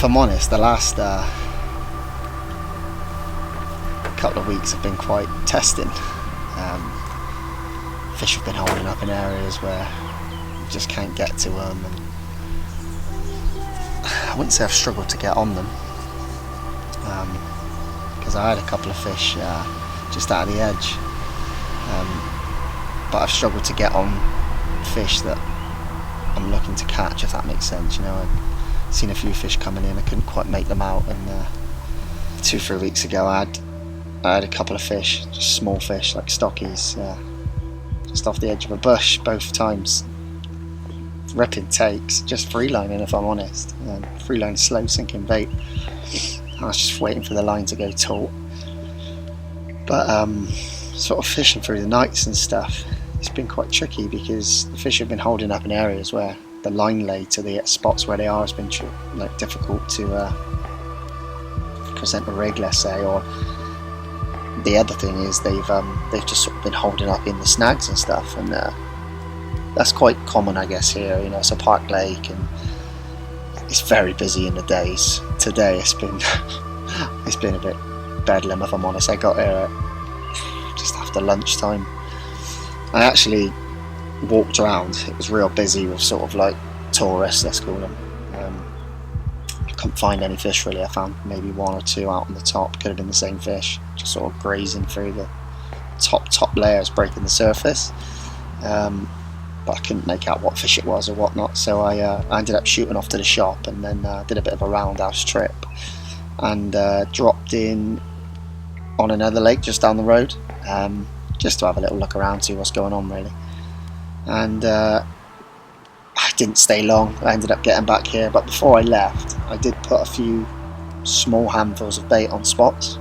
if I'm honest, the last couple of weeks have been quite testing. Fish have been holding up in areas where you just can't get to them, and I wouldn't say I've struggled to get on them, because I had a couple of fish just out of the edge, but I've struggled to get on fish that I'm looking to catch, if that makes sense. You know, I've seen a few fish coming in, I couldn't quite make them out, and 2-3 weeks ago I had a couple of fish, just small fish like stockies, just off the edge of a bush both times. Ripping takes, just freelining if I'm honest. Freeline slow sinking bait. I was just waiting for the line to go taut. But sort of fishing through the nights and stuff, it's been quite tricky because the fish have been holding up in areas where the line lay to the spots where they are has been difficult to present a rig, let's say. Or the other thing is they've just sort of been holding up in the snags and stuff, and that's quite common, I guess, here. You know, it's a park lake and it's very busy in the days. Today it's been it's been a bit bedlam, if I'm honest. I got here just after lunchtime. I actually walked around. It was real busy with sort of like tourists, let's call them. I couldn't find any fish really. I found maybe 1 or 2 out on the top. Could have been the same fish, just sort of grazing through the top layers, breaking the surface. But I couldn't make out what fish it was or whatnot, so I ended up shooting off to the shop, and then did a bit of a roundhouse trip, and dropped in on another lake just down the road, just to have a little look around, see what's going on really. And I didn't stay long. I ended up getting back here, but before I left I did put a few small handfuls of bait on spots,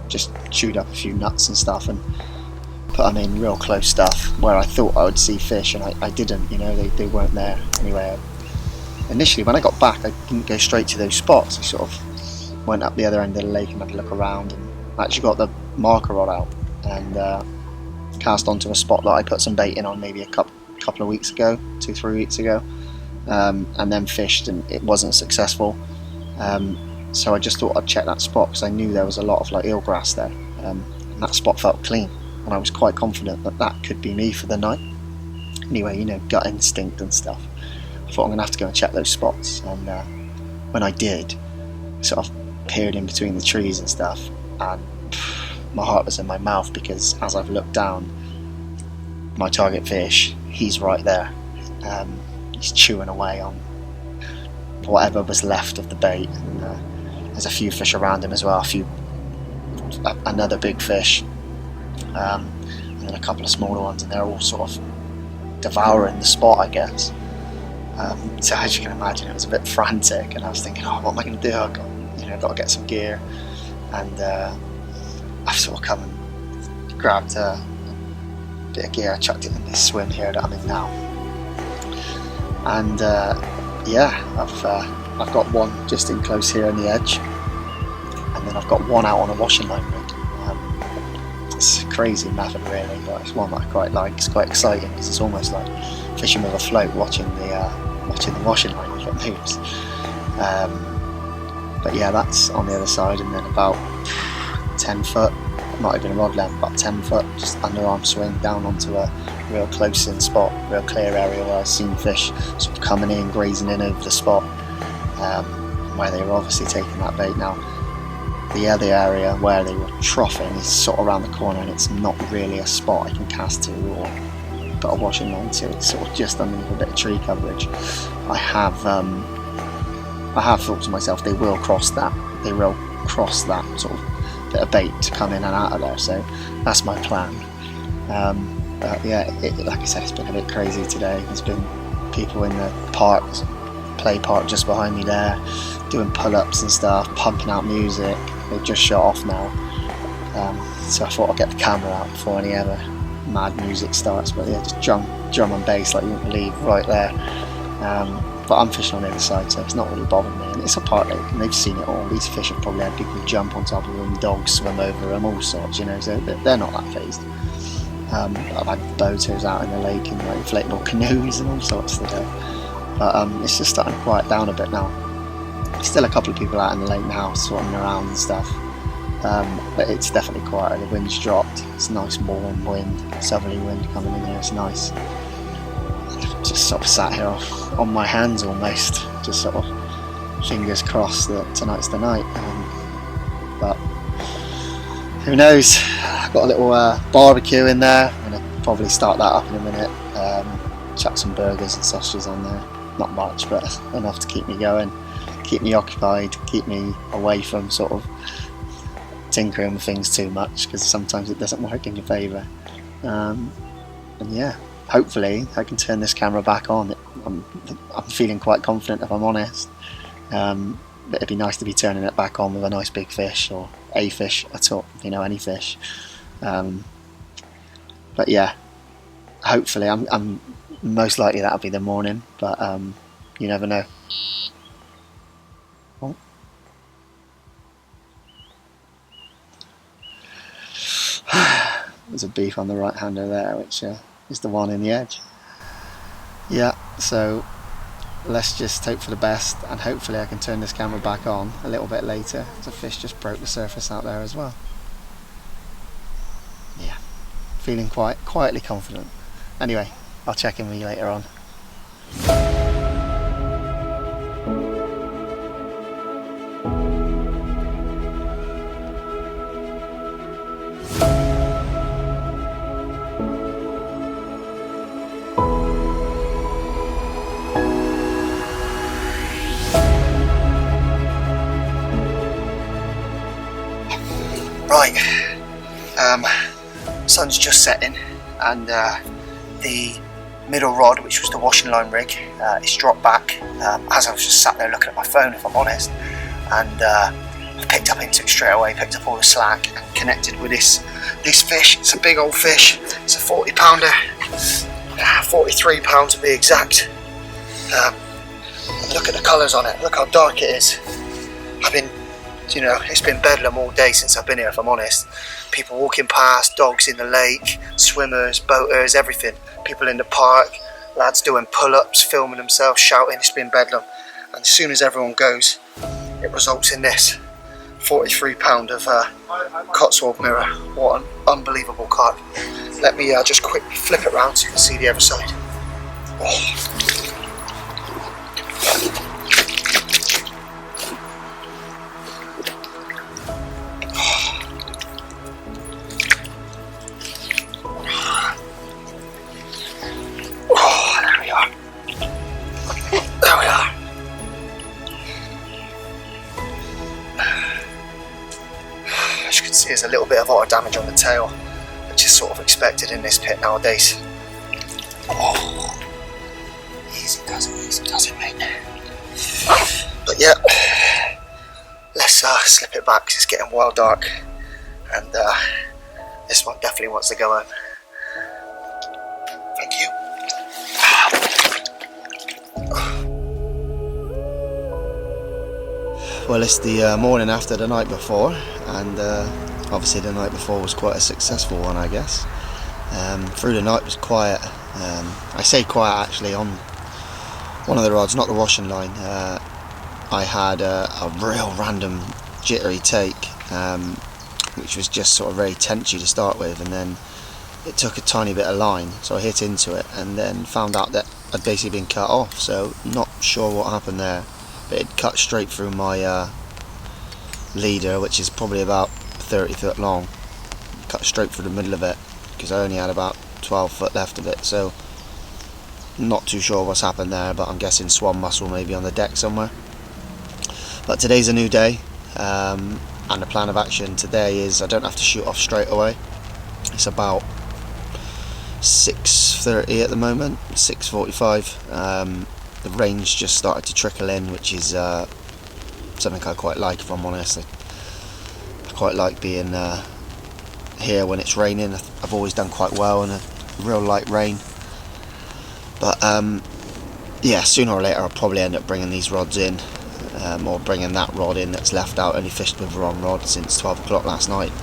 just chewed up a few nuts and stuff and put them in real close stuff where I thought I would see fish, and I didn't. You know, they weren't there. Anyway, initially when I got back I didn't go straight to those spots. I sort of went up the other end of the lake and had a look around, and actually got the marker rod out and cast onto a spot that I put some bait in on maybe a couple of weeks ago, 2-3 weeks ago, and then fished, and it wasn't successful. So I just thought I'd check that spot because I knew there was a lot of like eelgrass there, and that spot felt clean, and I was quite confident that that could be me for the night. Anyway, you know, gut instinct and stuff. I thought I'm going to have to go and check those spots, and when I did, sort of peered in between the trees and stuff, and my heart was in my mouth, because as I've looked down, my target fish, he's right there. He's chewing away on whatever was left of the bait, and there's a few fish around him as well, another big fish, and then a couple of smaller ones, and they're all sort of devouring the spot, I guess. So as you can imagine, it was a bit frantic, and I was thinking, oh, what am I going to do? I've got to get some gear, and I've sort of come and grabbed a bit of gear. I chucked it in this swim here that I'm in now, and I've got one just in close here on the edge, and then I've got one out on a washing line rig. It's a crazy method really, but it's one that I quite like. It's quite exciting because it's almost like fishing with a float, watching the washing line as it moves. But yeah, that's on the other side, and then about 10 foot, not even a rod length, about 10 foot, just underarm swing down onto a real close in spot, real clear area where I've seen fish sort of coming in, grazing in over the spot, where they were obviously taking that bait. Now, the other area where they were troughing is sort of around the corner, and it's not really a spot I can cast to or put a washing line to. It's sort of just underneath a bit of tree coverage. I have thought to myself, they will cross that sort of bit of bait to come in and out of there, so that's my plan. But yeah, like I said, it's been a bit crazy today. There's been people in the park, play park just behind me there, doing pull-ups and stuff, pumping out music. They've just shut off now, so I thought I'd get the camera out before any other mad music starts. But yeah, just drum and bass like you wouldn't believe right there. But I'm fishing on the other side, so it's not really bothering me, and it's a park lake and they've seen it all. These fish have probably had people jump on top of them, dogs swim over them, all sorts, you know, so they're not that phased. I've had boaters out in the lake and like inflatable canoes and all sorts today. but it's just starting to quiet down a bit now. Still a couple of people out in the lake now swarming around and stuff, but it's definitely quieter. The wind's dropped. It's a nice warm wind, southerly wind coming in here. It's nice. Just sort of sat here on my hands almost, just sort of fingers crossed that tonight's the night. But who knows? I've got a little barbecue in there. I'm going to probably start that up in a minute. Chuck some burgers and sausages on there. Not much, but enough to keep me going, keep me occupied, keep me away from sort of tinkering with things too much, because sometimes it doesn't work in your favour. And yeah, hopefully I can turn this camera back on. I'm feeling quite confident, if I'm honest. But it'd be nice to be turning it back on with a nice big fish, or a fish at all, you know, any fish. But yeah, hopefully I'm most likely that'll be the morning, but you never know. Oh. There's a beef on the right hander there, which is the one in the edge. Yeah, so let's just hope for the best, and hopefully I can turn this camera back on a little bit later. The fish just broke the surface out there as well. Yeah, feeling quietly confident. Anyway, I'll check in with you later on. Right, sun's just setting, and the middle rod, which was the washing line rig, is dropped back as I was just sat there looking at my phone, if I'm honest, and I picked up into it straight away, picked up all the slack and connected with this fish. It's a big old fish. It's a 40 pounder, 43 pounds to be exact. Look at the colours on it, look how dark it is. It's been bedlam all day since I've been here, if I'm honest. People walking past, dogs in the lake, swimmers, boaters, everything. People in the park, lads doing pull-ups, filming themselves, shouting. It's been bedlam. And as soon as everyone goes, it results in this 43 pound of Cotswold mirror. What an unbelievable carp. Let me just quickly flip it around so you can see the other side. Oh. See, there's a little bit of water damage on the tail, which is sort of expected in this pit nowadays. Oh, easy does it, mate. But yeah, let's slip it back because it's getting well dark, and this one definitely wants to go home. Thank you. Well, it's the morning after the night before, and obviously the night before was quite a successful one, I guess. Through the night was quiet. I say quiet actually on one of the rods, not the washing line. I had a real random jittery take, which was just sort of very tenchy to start with, and then it took a tiny bit of line, so I hit into it and then found out that I'd basically been cut off, so not sure what happened there. But it cut straight through my leader, which is probably about 30 foot long. Cut straight through the middle of it, because I only had about 12 foot left of it, so not too sure what's happened there, but I'm guessing swan mussel maybe on the deck somewhere. But today's a new day, and the plan of action today is I don't have to shoot off straight away. It's about 6:30 at the moment, 6:45. The rain's just started to trickle in, which is something I quite like, if I'm honest. I quite like being here when it's raining. I've always done quite well in a real light rain. But yeah, sooner or later I'll probably end up bringing these rods in, or bringing that rod in that's left out. Only fished with the wrong rod since 12 o'clock last night,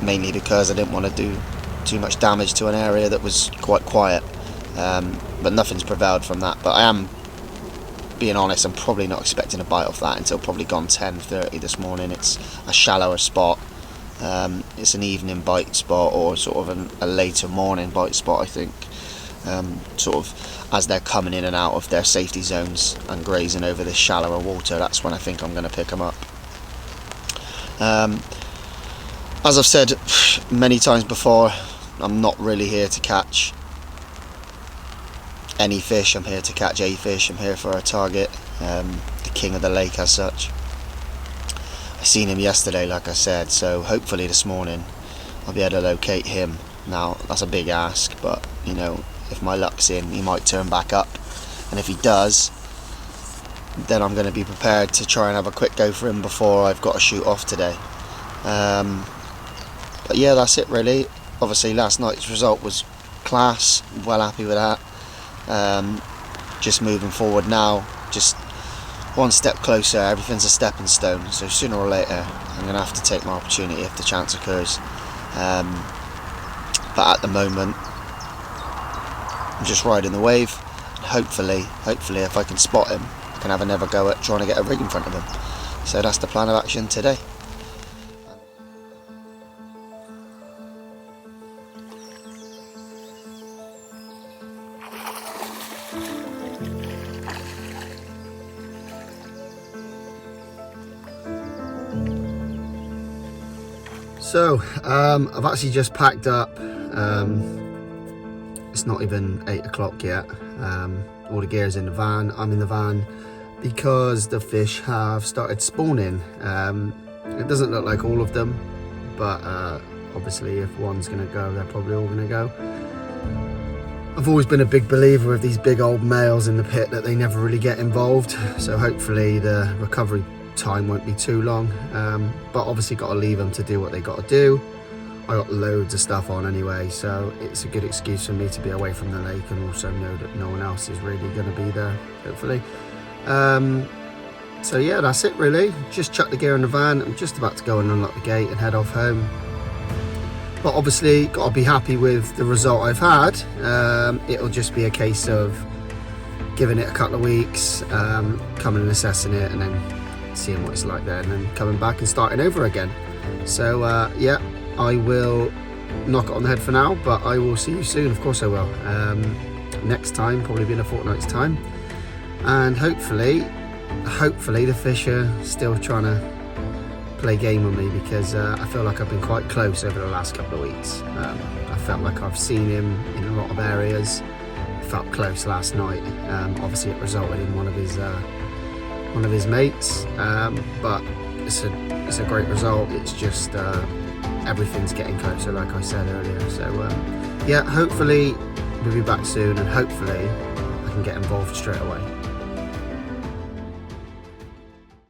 mainly because I didn't want to do too much damage to an area that was quite quiet. but nothing's prevailed from that. But I am being honest, I'm probably not expecting a bite off that until probably gone 10:30 this morning. It's a shallower spot. It's an evening bite spot, or sort of a later morning bite spot, I think. Sort of as they're coming in and out of their safety zones and grazing over this shallower water, that's when I think I'm going to pick them up. As I've said many times before, I'm not really here to catch any fish. I'm here to catch a fish. I'm here for a target, the king of the lake as such. I seen him yesterday, like I said, so hopefully this morning I'll be able to locate him. Now that's a big ask, but you know, if my luck's in, he might turn back up, and if he does, then I'm going to be prepared to try and have a quick go for him before I've got to shoot off today. But yeah, that's it really. Obviously last night's result was class, well happy with that. Just moving forward now, just one step closer. Everything's a stepping stone, so sooner or later I'm going to have to take my opportunity if the chance occurs. But at the moment I'm just riding the wave. Hopefully if I can spot him, I can have another go at trying to get a rig in front of him. So that's the plan of action today. So I've actually just packed up. It's not even 8 o'clock yet. All the gear's in the van. I'm in the van because the fish have started spawning. It doesn't look like all of them, but obviously if one's gonna go, they're probably all gonna go. I've always been a big believer of these big old males in the pit, that they never really get involved, so hopefully the recovery time won't be too long, but obviously got to leave them to do what they got to do. I got loads of stuff on anyway, so it's a good excuse for me to be away from the lake and also know that no one else is really going to be there, hopefully. So yeah, that's it really. Just chuck the gear in the van. I'm just about to go and unlock the gate and head off home. But obviously got to be happy with the result I've had. It'll just be a case of giving it a couple of weeks, coming and assessing it, and then seeing what it's like there, and then coming back and starting over again. So yeah, I will knock it on the head for now, but I will see you soon. Of course I will. Next time, probably be in a fortnight's time, and hopefully the fish are still trying to play game with me, because I feel like I've been quite close over the last couple of weeks. I felt like I've seen him in a lot of areas. Felt close last night. Obviously it resulted in one of his mates, but it's a great result. It's just everything's getting closer, like I said earlier. So yeah, hopefully we'll be back soon, and hopefully I can get involved straight away.